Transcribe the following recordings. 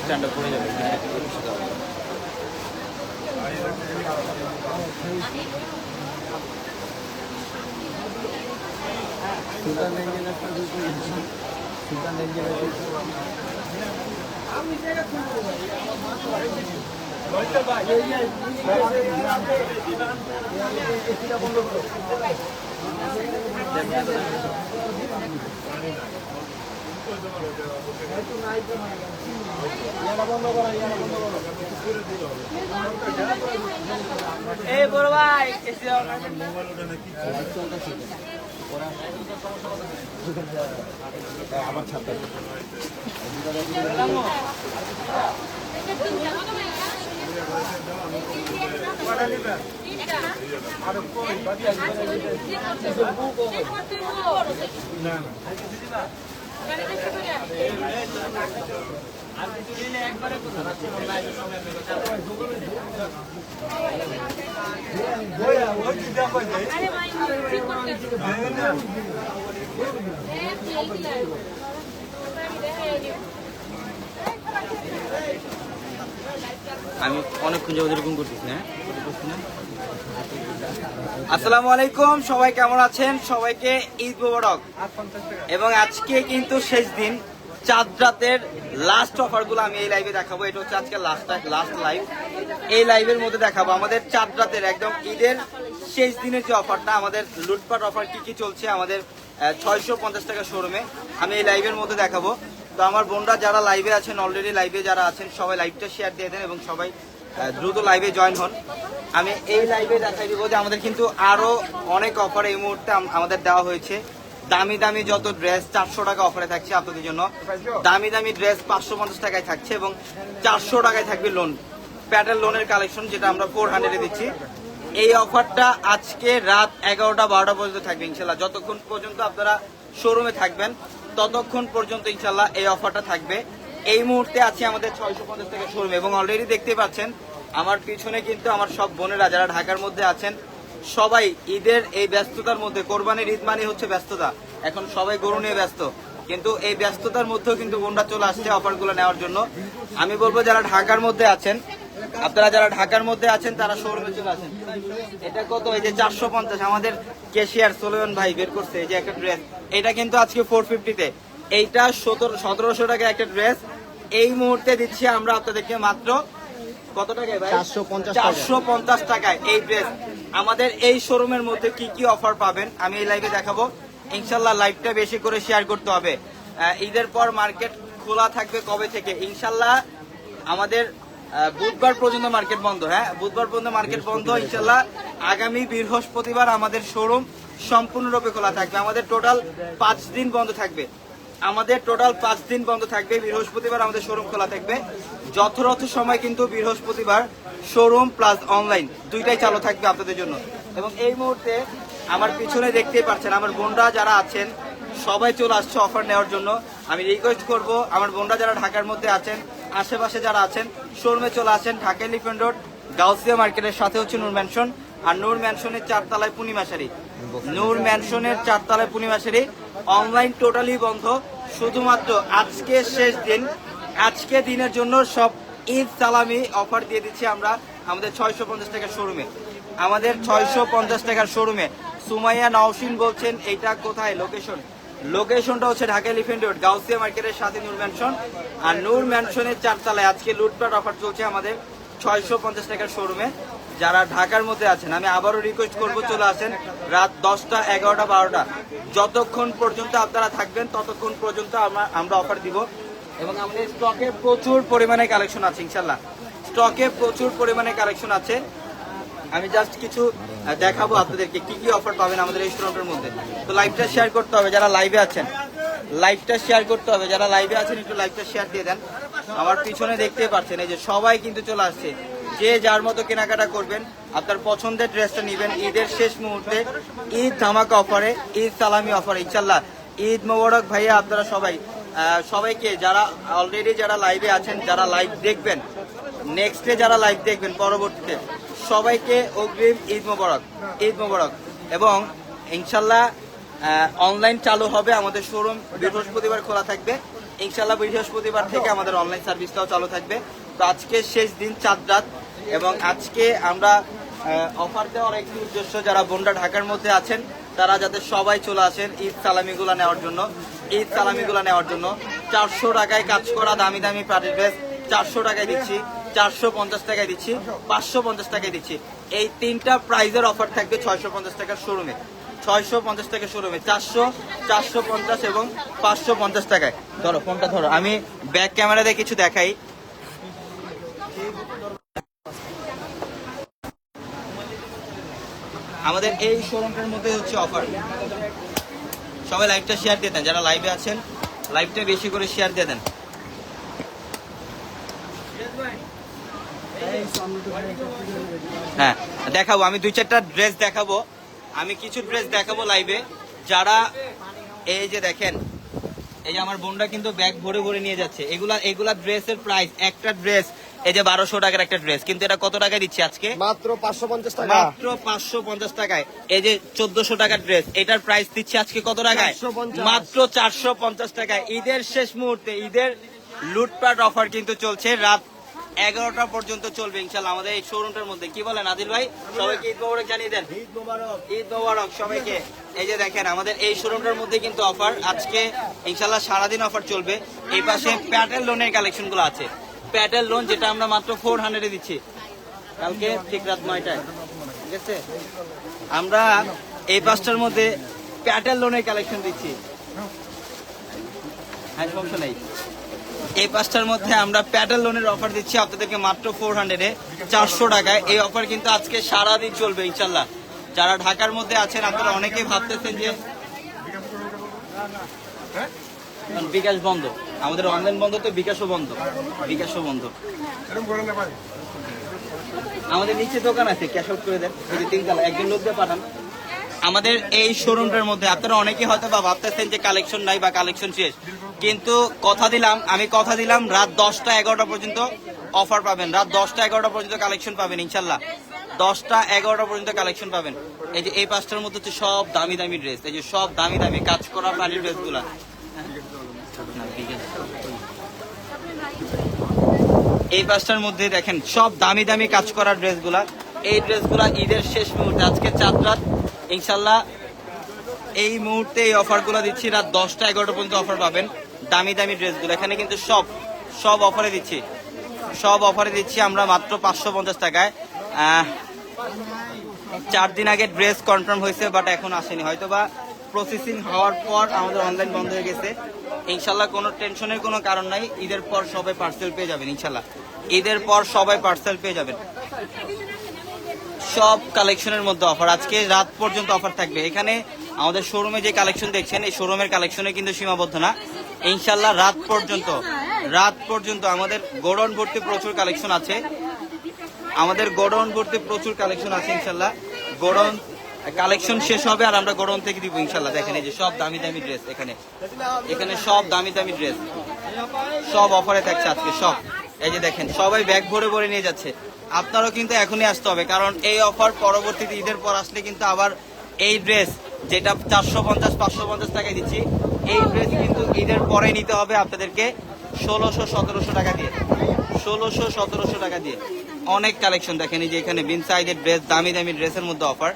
Stand up করে যাবে এই বড় ভাই আমার ছাত্র আমি অনেকক্ষণ যাবো এরকম করতেছি না। আসসালামু আলাইকুম, সবাই কেমন আছেন? সবাইকে ঈদ মোবারক। এবং আজকে কিন্তু শেষ দিন, চাঁদ রাতের লাস্ট অফারগুলো আমি এই লাইভে দেখাবো। এটা হচ্ছে আজকে লাস্ট লাইভ। এই লাইভের মধ্যে দেখাবো আমাদের চাঁদ রাতের একদম ঈদের শেষ দিনের যে অফারটা, আমাদের লুটপাট অফার কি কি চলছে আমাদের 650 টাকা শোরুমে, আমি এই লাইভের মধ্যে দেখাবো। তো আমার বোনরা যারা লাইভে আছেন, অলরেডি লাইভে যারা আছেন, সবাই লাইভটা শেয়ার দিয়ে দেন এবং সবাই দ্রুত লাইভে জয়েন হন। আমি এই লাইভে দেখাই দিব যে আমাদের কিন্তু আরো অনেক অফার এই মুহূর্তে আমাদের দেওয়া হয়েছে। দামি দামি যত ড্রেস 400 টাকা অফারে থাকছে আপনাদের জন্য। দামি দামি ড্রেস 550 টাকায় থাকছে এবং 400 টাকায় থাকবে লোন, প্যাটেল লোনের কালেকশন, যেটা আমরা 400 দিচ্ছি। এই অফারটা আজকে রাত 11টা-12টা পর্যন্ত থাকবে ইনশাল্লাহ। যতক্ষণ পর্যন্ত আপনারা শোরুমে থাকবেন ততক্ষণ পর্যন্ত ইনশাল্লাহ এই অফারটা থাকবে। এই মুহূর্তে আছে আমাদের 650 টাকা শোরুমে এবং অলরেডি দেখতে পাচ্ছেন আমার পিছনে কিন্তু আমার সব বোনেরা যারা ঢাকার মধ্যে আছেন, সবাই ঈদের এই ব্যস্ততার মধ্যে, কোরবানির ঈদ মানে হচ্ছে ব্যস্ততা, এখন সবাই গরু নিয়ে ব্যস্ত, কিন্তু এই ব্যস্ততার মধ্যেও কিন্তু বোনরা চলে আসছে অফারগুলো নেওয়ার জন্য। আমি বলবো যারা ঢাকার মধ্যে আছেন, আপনারা যারা ঢাকার মধ্যে আছেন তারা শোরুমে চলে আসেন। এটা কত? এই যে 450 আমাদের ক্যাশিয়ার সোলেমান ভাই বের করছে এই যে একটা ড্রেস, এটা কিন্তু আজকে 450-তে, এইটা 1700 টাকা একটা ড্রেস। এই মুহূর্তে দিচ্ছি আমরা আপনাদেরকে মাত্র কত টাকায় ভাই? 450 টাকায় এই ড্রেস। আমাদের এই শোরুমের মধ্যে কি কি অফার পাবেন আমি এই লাইভে দেখাবো ইনশাল্লাহ। লাইভটা বেশি করে শেয়ার করতে হবে। ঈদের পর মার্কেট খোলা থাকবে কবে থেকে? ইনশাল্লাহ আমাদের বুধবার পর্যন্ত মার্কেট বন্ধ। হ্যাঁ, বুধবার পর্যন্ত মার্কেট বন্ধ। ইনশাল্লাহ আগামী বৃহস্পতিবার আমাদের শোরুম সম্পূর্ণরূপে খোলা থাকবে। আমাদের টোটাল 5 দিন বন্ধ থাকবে। বৃহস্পতিবার আমাদের শোরুম খোলা থাকবে। যথাযথ সময় কিন্তু বৃহস্পতিবার শোরুম প্লাস অনলাইন দুইটাই চালু থাকবে আপনাদের জন্য। এবং এই মুহূর্তে আমার পিছনে দেখতেই পাচ্ছেন আমার বোনরা যারা আছেন সবাই চলে আসছে অফার নেওয়ার জন্য। আমি রিকোয়েস্ট করব আমার বোনরা যারা ঢাকার মধ্যে আছেন, আশেপাশে যারা আছেন, শোরুমে চলে আসেন। ঢাকা এলিফ্যান্ট রোড গাউসিয়া মার্কেটের সাথে হচ্ছে নূর ম্যানশন, আর নূর ম্যানশনের 4 তলায় পূর্ণিমাশারি। নূর ম্যানশনের 4 তলায় পূর্ণিমাশারি। অনলাইন টোটালি বন্ধ, শুধুমাত্র আজকে শেষ দিন, আজকে দিনের জন্য সব ঈদ সালামি অফার দিয়ে দিচ্ছি আমরা আমাদের 650 টাকার শোরুমে। আমাদের 650 টাকার শোরুমে সুমাইয়া নওশিন বলছেন এইটা কোথায় লোকেশনটা হচ্ছে ঢাকা এলিফ্যান্ট রোড গাউসিয়া মার্কেটের সাথে নূর ম্যানশন, আর নূর ম্যানশনের 4 তলায় আজকে লুটপাট অফার চলছে আমাদের 650 টাকার শোরুমে। যারা ঢাকার মধ্যে আছেন আমি আবারও রিকোয়েস্ট করবো চলে আসেন রাত 10টা, 11টা, 12টা, যতক্ষণ পর্যন্ত আপনারা থাকবেন ততক্ষণ পর্যন্ত আমরা অফার দিব। এবং আমাদের স্টকে প্রচুর পরিমাণে কালেকশন আছে ইনশাল্লাহ, আছে। আমি জাস্ট কিছু দেখাবো আপনাদেরকে কি কি অফার পাবেন আমাদের এই শোরুমের মধ্যে। তো লাইভটা শেয়ার করতে হবে যারা লাইভে আছেন, লাইভটা শেয়ার করতে হবে। যারা লাইভে আছেন একটু লাইভটা শেয়ার দিয়ে দেন। আমার পিছনে দেখতে পাচ্ছেন এই যে সবাই কিন্তু চলে আসছে, যে যার মতো কেনাকাটা করবেন, আপনার পছন্দের ড্রেসটা নেবেন ঈদের শেষ মুহূর্তে, ঈদ ধামাকা অফারে, ঈদ সালামি অফারে ইনশাল্লাহ। ঈদ মোবারক ভাইয়া। আপনারা সবাইকে যারা অলরেডি যারা লাইভে আছেন, যারা লাইভ দেখবেন, নেক্সটে যারা লাইভ দেখবেন পরবর্তীতে, সবাইকে অগ্রিম ঈদ মোবারক, ঈদ মোবারক। এবং ইনশাল্লাহ অনলাইন চালু হবে, আমাদের শোরুম বৃহস্পতিবার খোলা থাকবে ইনশাল্লাহ। বৃহস্পতিবার থেকে আমাদের অনলাইন সার্ভিসটাও চালু থাকবে। তো আজকে শেষ দিন, চাঁদ রাত, এবং আজকে আমরা অফার দেওয়ার একটি উদ্দেশ্য, যারা বোনরা ঢাকার মধ্যে আছেন তারা যাতে সবাই চলে আসেন ঈদ সালামিগুলা নেওয়ার জন্য। ঈদ সালামিগুলা নেওয়ার জন্য 400 টাকায় কাজ করা দামি দামি পার্টি ড্রেস 400 টাকায় দিচ্ছি, 450 টাকায় দিচ্ছি, 550 টাকায় দিচ্ছি। এই তিনটা প্রাইজের অফার থাকবে 650 টাকার শোরুমে, 650 টাকা শোরুমে, 400, 450 এবং 550 টাকায়। ধরো ফোনটা ধরো, আমি ব্যাক ক্যামেরা দিয়ে কিছু দেখাই। আমাদের এই শোরুমটার মধ্যে হচ্ছে অফার। সবাই লাইভটা শেয়ার দিয়ে দেন, যারা লাইভে আছেন লাইভটা বেশি করে শেয়ার দিয়ে দেন। হ্যাঁ দেখাবো, আমি 2-4টা ড্রেস দেখাবো, আমি কিছু ড্রেস দেখাবো লাইভে। যারা এই যে দেখেন, এই যে আমার বোনরা কিন্তু ব্যাগ ভরে ভরে নিয়ে যাচ্ছে, এগুলা ড্রেসের প্রাইস, একটা ড্রেস এই যে 1200 টাকার একটা ড্রেস, কিন্তু এটা কত টাকায় দিচ্ছি আজকে? মাত্র 550 টাকা, মাত্র 550 টাকায়। এই যে 1400 টাকার ড্রেস, এটার প্রাইস দিচ্ছি আজকে কত টাকায়? 450 মাত্র 450 টাকায়। ঈদের শেষ মুহূর্তে ঈদের লুটপাট অফার কিন্তু চলছে, রাত 11টা পর্যন্ত চলবে ইনশাল্লাহ আমাদের এই শোরুমটার মধ্যে। কি বলেন আদিল ভাই? সবাইকে ঈদ মোবারক জানিয়ে দেন। ঈদ মোবারক, ঈদ মোবারক সবাইকে। এই যে দেখেন আমাদের এই শোরুমটার মধ্যে কিন্তু অফার আজকে ইনশাল্লাহ সারাদিন অফার চলবে। এই পাশে প্যাটেল লোনের কালেকশন গুলো আছে, প্যাটেল লোন যেটা আমরা মাত্র 400 দিচ্ছি কালকে ঠিক রাত 9টায়, ঠিক আছে? আমরা এই পাঁচটার মধ্যে প্যাটেল লোনের কালেকশন দিচ্ছি, হ্যাঁ সমস্যা নেই। এই পাঁচটার মধ্যে আমরা প্যাটেল লোনের অফার দিচ্ছি আপনাদেরকে মাত্র 400-এ, 400 টাকায়। এই অফার কিন্তু আজকে সারাদিন চলবে ইনশাল্লাহ। যারা ঢাকার মধ্যে আছেন আপনারা অনেকেই ভাবতেছেন যে বিকাশ বন্ধ, আমাদের অনলাইন বন্ধ, তো বিকাশও বন্ধ, বিকাশও বন্ধ। আমাদের নিচে দোকান আছে, ক্যাশ আউট করে দেন, এই যে 3 তলা, একজন লোক দিয়ে পাঠান। আমাদের এই শোরুমটার মধ্যে আপনারা অনেকেই হয়তো বা ভাবতেছেন যে কালেকশন নাই বা কালেকশন শেষ, কিন্তু আমি কথা দিলাম রাত 10টা 11টা পর্যন্ত অফার পাবেন, রাত 10টা 11টা পর্যন্ত কালেকশন পাবেন ইনশাল্লাহ। 10টা 11টা পর্যন্ত কালেকশন পাবেন। এই যে এই পাঁচটার মধ্যে হচ্ছে সব দামি দামি ড্রেস, এই যে সব দামি দামি কাজ করা পার্টি ড্রেস গুলা। এই পাঁচটার মধ্যে দেখেন সব দামি দামি কাজ করা ড্রেসগুলা। এই ড্রেসগুলা ঈদের শেষ মুহূর্তে, আজকে চাঁদ রাত ইনশাল্লাহ এই মুহূর্তে এই অফারগুলো দিচ্ছি, রাত 10টা 11টা পর্যন্ত অফার পাবেন দামি দামি ড্রেসগুলো। এখানে কিন্তু সব অফারে দিচ্ছি, সব অফারে দিচ্ছি আমরা মাত্র 550 টাকায়। 4 দিন আগে ড্রেস কনফার্ম হয়েছে, বাট এখন আসেনি, হয়তো বা প্রসেসিং হওয়ার পর আমাদের অনলাইন বন্ধ হয়ে গেছে। ইনশাল্লাহ কোনো টেনশনের কোনো কারণ নাই, ঈদের পর সবাই পার্সেল পেয়ে যাবেন ইনশাল্লাহ, ঈদের পর সবাই পার্সেল পেয়ে যাবেন। সব কালেকশনের মধ্যে অফার, আজকে রাত পর্যন্ত অফার থাকবে। এখানে আমাদের শোরুমে যে কালেকশন দেখছেন, এই শোরুমের কালেকশনে কিন্তু সীমাবদ্ধ না, ইনশাল্লাহ রাত পর্যন্ত আমাদের গোডাউন ভর্তি প্রচুর কালেকশন আছে, আমাদের গোডাউন ভর্তি প্রচুর কালেকশন আছে ইনশাল্লাহ। গোডাউন কালেকশন শেষ হবে আর আমরা গোডাউন থেকে দিব ইনশাল্লাহ। দেখেন এই যে সব দামি দামি ড্রেস, এখানে সব দামি দামি ড্রেস, সব অফারে থাকছে আজকে সব। এই যে দেখেন সবাই ব্যাগ ভরে ভরে নিয়ে যাচ্ছে, আপনারও কিন্তু এখনই আসতে হবে, কারণ এই অফার পরবর্তীতে ঈদের পর আসলে কিন্তু আবার এই ড্রেস যেটা 450-550 টাকায় দিচ্ছি, এই ড্রেস কিন্তু ঈদের পরে নিতে হবে আপনাদেরকে 1600-1700 টাকা দিয়ে, 1600-1700 টাকা দিয়ে। অনেক কালেকশন দেখেন, এই যে এখানে বিন সাইজের ড্রেস, দামি দামি ড্রেসের মধ্যে অফার,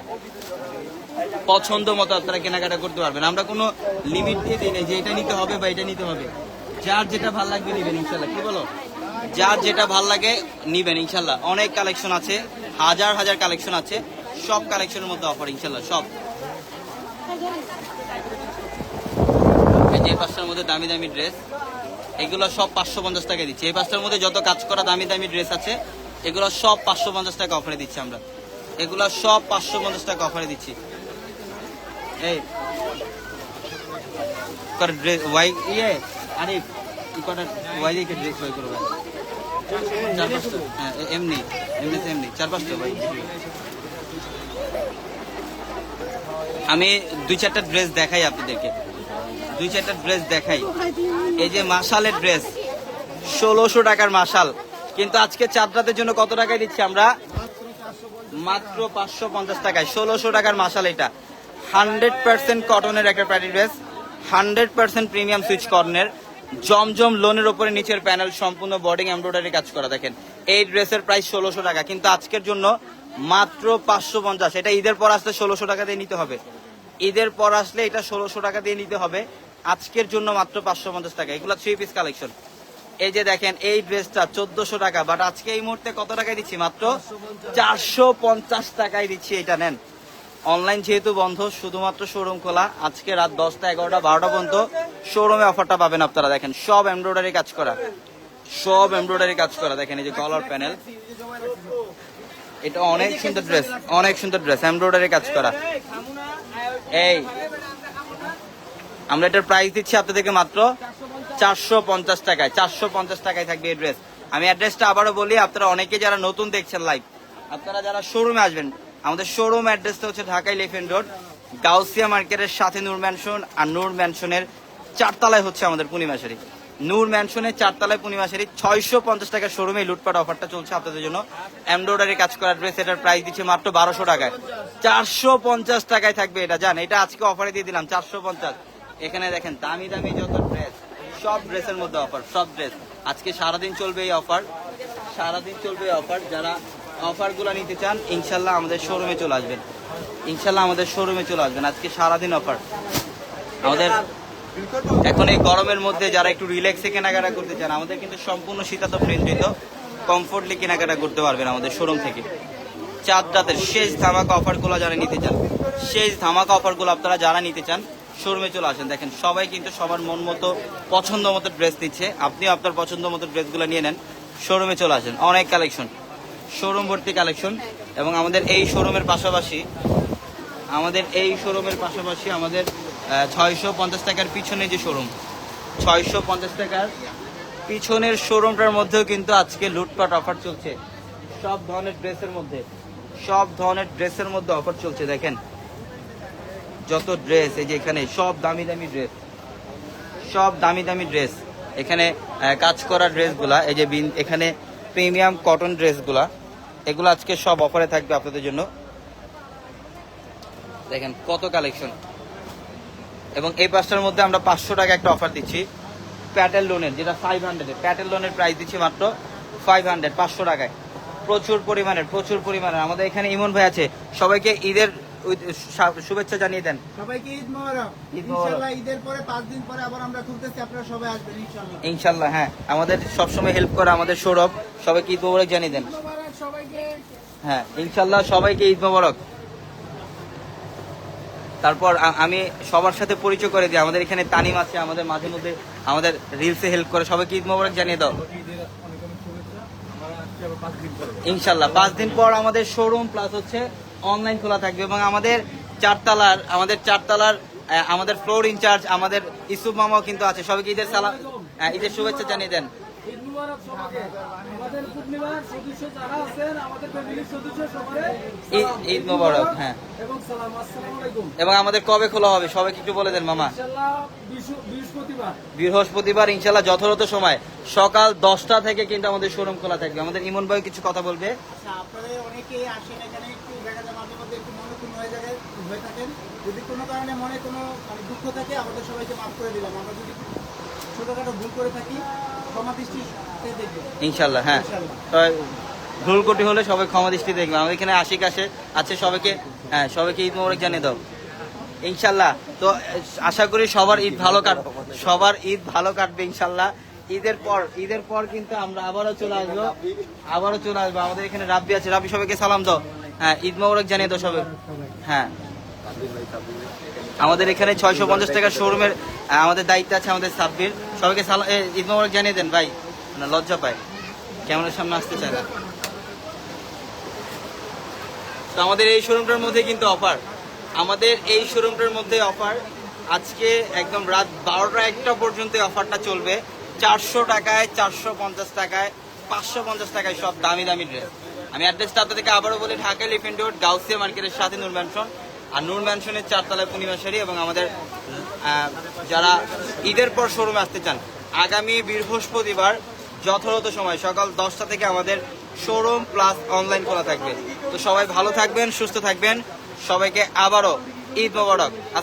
পছন্দ মতো আপনারা কেনাকাটা করতে পারবেন। আমরা কোনো লিমিট দিয়ে দিই না যে এটা নিতে হবে বা এটা নিতে হবে, যার যেটা ভালো লাগবে নিবেন ইনশাল্লাহ। কি বলো, যার যেটা ভাল লাগে নিবেন ইনশাল্লাহ। অনেক কালেকশন আছে, হাজার হাজার কালেকশন আছে, সব কালেকশনের মধ্যে অফার ইনশাল্লাহ সব। এই যে পাঁচটার মধ্যে দামি দামি ড্রেস, এগুলো সব 550 টাকা দিচ্ছি। এই পাঁচটার মধ্যে যত কাজ করা দামি দামি ড্রেস আছে এগুলো সব 550 টাকা অফারে দিচ্ছি আমরা, এগুলো সব 550 টাকা অফারে দিচ্ছি। এই কর ড্রেস ওয়াই ইয়ে আরে কি কটা ওয়াই দিয়ে ড্রেস ওয়াই করবে 4-5টা হ্যাঁ এমনি এমনি 4-5টা ভাই আমি 2-4টা ড্রেস দেখাই আপনাদেরকে 2-4টা ড্রেস দেখাই এই যে মাশালের ড্রেস 1600 টাকার মাশাল কিন্তু আজকে চাঁদরাতের জন্য কত টাকায় দিচ্ছি আমরা মাত্র 550 টাকায় 1600 টাকার মাশাল এটা 100% কটনের একটা প্যাটি ড্রেস 100% প্রিমিয়াম সুইচ কর্নের জমজম লোনের উপরে নিচের প্যানেল সম্পূর্ণ বডিং এমব্রয়ডারি কাজ করা দেখেন এই ড্রেসের প্রাইস 1600 টাকা কিন্তু আজকের জন্য মাত্র 550 এটা ঈদের পর আসলে 1600 টাকা দিয়ে নিতে হবে ঈদের পর আসলে এটা 1600 টাকা দিয়ে নিতে হবে আজকের জন্য মাত্র 550 টাকা এগুলো 3 পিস কালেকশন এই যে দেখেন এই ড্রেসটা 1400 টাকা বাট আজকে এই মুহূর্তে কত টাকায় দিচ্ছি মাত্র 450 টাকায় দিচ্ছি এটা নেন অনলাইন যেহেতু বন্ধ শুধুমাত্র শোরুম খোলা আজকে রাত 10টা 11টা 12টা পর্যন্ত শোরুমে অফারটা পাবেন আপনারা দেখেন সব এমব্রয়ডারি কাজ করা দেখেন এই যে কলার প্যানেল এটা অনেক সুন্দর ড্রেস এমব্রয়ডারি কাজ করা এই আমরা এটার প্রাইস দিচ্ছি আপনাদেরকে মাত্র 450 টাকায় 450 টাকায় থাকবে এই ড্রেস আমি অ্যাড্রেসটা আবারও বলি আপনারা অনেকে যারা নতুন দেখছেন লাইভ আপনারা যারা শোরুমে আসবেন আমাদের শোরুম অ্যাড্রেসটা হচ্ছে ঢাকা এলিফ্যান্ট রোড গাউসিয়া মার্কেটের সাথে নূর ম্যানশন আর নূর ম্যানশনের 4তলায় হচ্ছে আমাদের পূর্ণিমাশারি নূর ম্যানশনের 4তলায় পূর্ণিমাশারি 650 টাকার শোরুমে লুটপাট অফারটা চলছে আপনাদের জন্য এমব্রয়ডারি কাজ করা ড্রেস এটার প্রাইস দিচ্ছে মাত্র 1200 টাকায় 450 টাকায় থাকবে এটা জান এটা আজকে অফারে দিয়ে দিলাম 450 এখানে দেখেন দামি যত ড্রেস সব ড্রেসের মধ্যে অফার সব ড্রেস আজকে সারাদিন চলবে এই অফার যারা অফারগুলো নিতে চান ইনশাল্লাহ আমাদের শোরুমে চলে আসবেন আজকে সারাদিন অফার আমাদের এখন এই গরমের মধ্যে যারা একটু রিল্যাক্সে কেনাকাটা করতে চান আমাদের কিন্তু সম্পূর্ণ শীতাতপ নিয়ন্ত্রিত কমফোর্টলি কেনাকাটা করতে পারবেন আমাদের শোরুম থেকে চাঁদরাতের শেষ ধামাকা অফারগুলো যারা নিতে চান শোরুমে চলে আসেন দেখেন সবাই কিন্তু সবার মন মতো পছন্দ মতো ড্রেস নিচ্ছে আপনিও আপনার পছন্দ মতো ড্রেসগুলো নিয়ে নেন শোরুমে চলে আসেন অনেক কালেকশন শোরুম ভর্তি কালেকশন এবং আমাদের এই শোরুমের পাশাপাশি আমাদের 650 টাকার পিছনে যে শোরুম 650 টাকার পিছনের শোরুমটার মধ্যেও কিন্তু আজকে লুটপাট অফার চলছে সব ধরনের ড্রেসের মধ্যে অফার চলছে দেখেন যত ড্রেস এই যে এখানে সব দামি ড্রেস এখানে কাজ করা ড্রেসগুলা এই যে এখানে প্রিমিয়াম কটন ড্রেসগুলা এগুলো আজকে সব অফারে থাকবে আপনাদের জন্য দেখেন কত কালেকশন এবং এই পাঁচটার মধ্যে আমরা 500 টাকা একটা অফার দিচ্ছি প্যাটেল লোনের যেটা 500 প্যাটেল লোনের প্রাইস দিচ্ছি মাত্র 500 টাকায় প্রচুর পরিমাণের আমাদের এখানে ইমন ভাই আছে সবাইকে ঈদের শুভেচ্ছা জানিয়ে দেন সবাইকে ঈদ মোবারক ইনশাআল্লাহ ঈদের পরে 5 দিন পরে আবার আমরা ঘুরতেছি আপনারা সবাই আসবেন ইনশাআল্লাহ হ্যাঁ আমাদের সব সময় হেল্প করে আমাদের সৌরভ সবাইকে ঈদ মোবারক জানিয়ে দেন হ্যাঁ ইনশাআল্লাহ সবাইকে ঈদ মোবারক তারপর আমি সবার সাথে পরিচয় করে দিই আমাদের এখানে তানিম আছে আমাদের মাঝে মধ্যে আমাদের রিলসে হেল্প করে সবাইকে ঈদ মোবারক জানিয়ে দাও ইনশাআল্লাহ 5 দিন পর আমাদের শোরুম প্লাস হচ্ছে অনলাইন খোলা থাকবে এবং আমাদের চারতলার আমাদের ফ্লোর ইনচার্জ আমাদের ইসুফ মামাও কিন্তু আছে সবাইকে ঈদের শুভেচ্ছা জানিয়ে দেন ঈদ মোবারক হ্যাঁ এবং আমাদের কবে খোলা হবে সবাইকে একটু বলে দেন মামা বৃহস্পতিবার ইনশাল্লাহ যথাযথ সময় সকাল 10টা থেকে কিন্তু আমাদের শোরুম খোলা থাকবে আমাদের ইমন ভাই কিছু কথা বলবে যদি কোনো কারণে মনে কোনো দুঃখ থাকে আমাদের সবাইকে মাফ করে দিলাম আমরা যদি ছোটখাটো ভুল করে থাকি ক্ষমা দৃষ্টিতে দেখবেন ইনশাল্লাহ হ্যাঁ ভুল ত্রুটি হলে সবাই ক্ষমা দৃষ্টি দেখবে আমাদের এখানে আশিক আছে সবাইকে ঈদ মোবারক জানিয়ে দাও ইনশাল্লাহ তো আশা করি সবার ঈদ ভালো কাটবে ইনশাল্লাহ ঈদের পর কিন্তু আমরা আবারও চলে আসবো আমাদের এখানে রাব্বি আছে রাব্বি সবাইকে সালাম দাও হ্যাঁ ঈদ মোবারক জানিয়ে দাও সবাই হ্যাঁ আমাদের এখানে 650 টাকার শোরুমের আমাদের দায়িত্ব আছে আমাদের সাব্বির সবাইকে ঈদ মোবারক জানিয়ে দেন ভাই না লজ্জা পায় ক্যামেরার সামনে আসতে চায় না তো আমাদের এই শোরুমটার মধ্যে কিন্তু অফার আজকে একদম রাত 12টা 1টা পর্যন্ত এই অফারটা চলবে। 400 টাকায়, 450 টাকায়, 550 টাকায় সব দামি দামি ড্রেস। আমি অ্যাড্রেসটা আপনাদেরকে আবারও বলি, ঢাকা এলিফ্যান্ট রোড, গাউসিয়া মার্কেটের সাথে নূর ম্যানশন। আর নূর ম্যানশনের 4 তলায় পূর্ণিমা শাড়ি। এবং আমাদের যারা ঈদের পর শোরুমে আসতে চান, আগামী বৃহস্পতিবার যথাযথ সময় সকাল 10টা থেকে আমাদের শোরুম প্লাস অনলাইন খোলা থাকবে। তো সবাই ভালো থাকবেন, সুস্থ থাকবেন, সবাইকে আবারও ঈদ মোবারক।